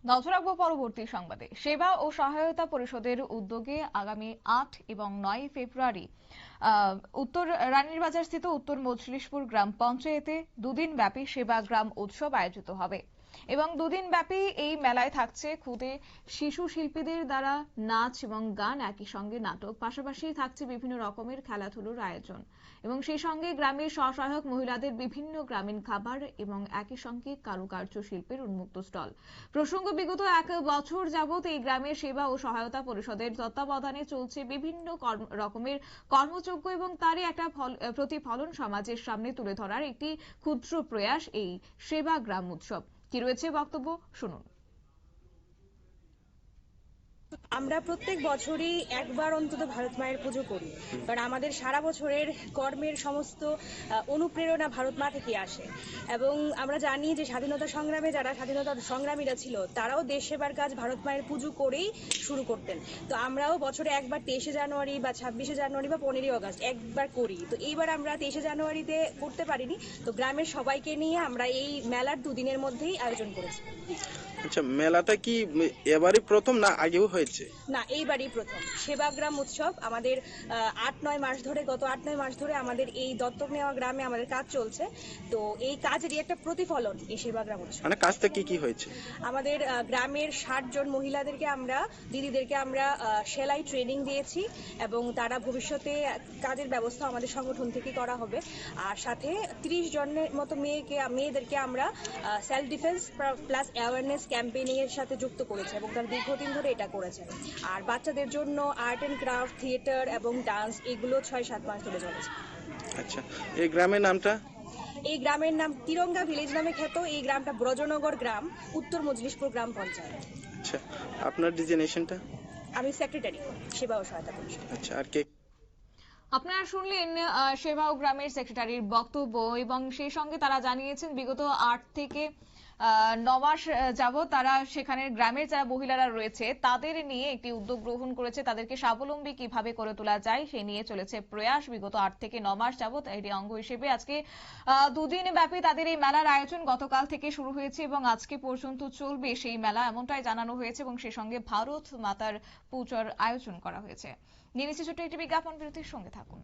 নজর রাখবো পরবর্তী সংবাদে। সেবা ও সহায়তা পরিষদের উদ্যোগে আগামী ৮ এবং ৯ ফেব্রুয়ারি উত্তর রানীরবাজার স্থিত উত্তর মজলিশপুর গ্রাম পঞ্চায়েতে দুদিন ব্যাপী সেবা গ্রাম উৎসব আয়োজিত হবে এবং দুদিন ব্যাপী এই মেলায় থাকছে খুদে শিশু শিল্পীদের দ্বারা নাচ এবং গান, একই সঙ্গে নাটক, পাশাপাশি থাকছে বিভিন্ন রকমের খেলাধুলোর আয়োজন এবং সেই সঙ্গে গ্রামের স্বসহায়ক মহিলাদের বিভিন্ন গ্রামীণ খাবার এবং একই সঙ্গে কারুকার্য শিল্পের উন্মুক্ত স্টল। প্রসঙ্গ, বিগত ১ বছর যাবত এই গ্রামের সেবা ও সহায়তা পরিষদের তত্ত্বাবধানে চলছে বিভিন্ন রকমের কর্মযজ্ঞ এবং তারই একটা প্রতিফলন সমাজের সামনে তুলে ধরার একটি ক্ষুদ্র প্রয়াস এই সেবা গ্রাম উৎসব। কি রয়েছে বক্তব্য, শুনুন। আমরা প্রত্যেক বছরই একবার অন্তত ভারত মায়ের পুজো করি, কারণ আমাদের সারা বছরের কর্মের সমস্ত অনুপ্রেরণা ভারত মা থেকে আসে। এবং আমরা জানি যে স্বাধীনতা সংগ্রামে যারা স্বাধীনতা সংগ্রামীরা ছিল তারাও দেশ সেবার কাজ ভারত মায়ের পুজো করেই শুরু করতেন। তো আমরাও বছরে একবার 23শে জানুয়ারি বা 26শে জানুয়ারি বা 15ই আগস্ট একবার করি। তো এইবার আমরা 23শে জানুয়ারিতে করতে পারিনি, তো গ্রামের সবাইকে নিয়ে আমরা এই মেলার দুদিনের মধ্যেই আয়োজন করেছি। আচ্ছা, মেলাটা কি এবারই প্রথম না আগেও হয়েছে? না, এইবারই প্রথম। সেবাগ্রাম উৎসব আমাদের ৮-৯ মাস ধরে, গত ৮-৯ মাস ধরে আমাদের এই দত্তক নেওয়া গ্রামে আমাদের কাজ চলছে। তো এই কাজেরই একটা প্রতিফলন এই সেবাগ্রাম উৎসব। মানে কাজটা কি হয়েছে? আমাদের গ্রামের ৬০ জন মহিলাদেরকে আমরা, দিদিদেরকে আমরা সেলাই ট্রেনিং দিয়েছি এবং তারা ভবিষ্যতে কাজের ব্যবস্থা আমাদের সংগঠন থেকে করা হবে। আর সাথে ৩০ জনের মতো মেয়েদেরকে আমরা self defence plus awareness campaigning এর সাথে যুক্ত করেছে এবং তারা দীর্ঘদিন ধরে এটা করেছে। আর বাচ্চাদের জন্য আর্ট অ্যান্ড ক্রাফট, থিয়েটার এবং ডান্স, এগুলো ৬-৭ মাস ধরে চলেছে। আচ্ছা, এই গ্রামের নামটা? এই গ্রামের নাম তিরঙ্গা ভিলেজ নামে খ্যাত। এই গ্রামটা ব্রজনগর গ্রাম, উত্তর মজলিশপুর গ্রাম পঞ্চায়েত। আচ্ছা, আপনার ডিজিগনেশনটা? আমি সেক্রেটারি, সেবা ও সহায়তা পরিষদ। আচ্ছা, আর কে? আপনারা শুনলেন সেবা ও গ্রামের সেক্রেটারির বক্তব্য এবং সেই সঙ্গে তারা জানিয়েছেন বিগত ৮ থেকে ৯ মাস যাবত তারা সেখানে গ্রামের যারা মহিলারা রয়েছে তাদের নিয়ে একটি উদ্যোগ গ্রহণ করেছে, তাদেরকে স্বাবলম্বী কিভাবে করে তোলা যায় সে নিয়ে চলেছে প্রয়াস বিগত ৮ থেকে ৯ মাস যাবত। এর অঙ্গ হিসেবে আজকে দুদিন ব্যাপী তাদের এই মেলার আয়োজন গতকাল থেকে শুরু হয়েছে এবং আজকে পর্যন্ত চলবে সেই মেলা, এমনটাই জানানো হয়েছে এবং সেই সঙ্গে ভারত মাতার পূজার আয়োজন করা হয়েছে। নিয়ে নিচ্ছে ছোট্ট একটি বিজ্ঞাপন বিরতির, সঙ্গে থাকুন।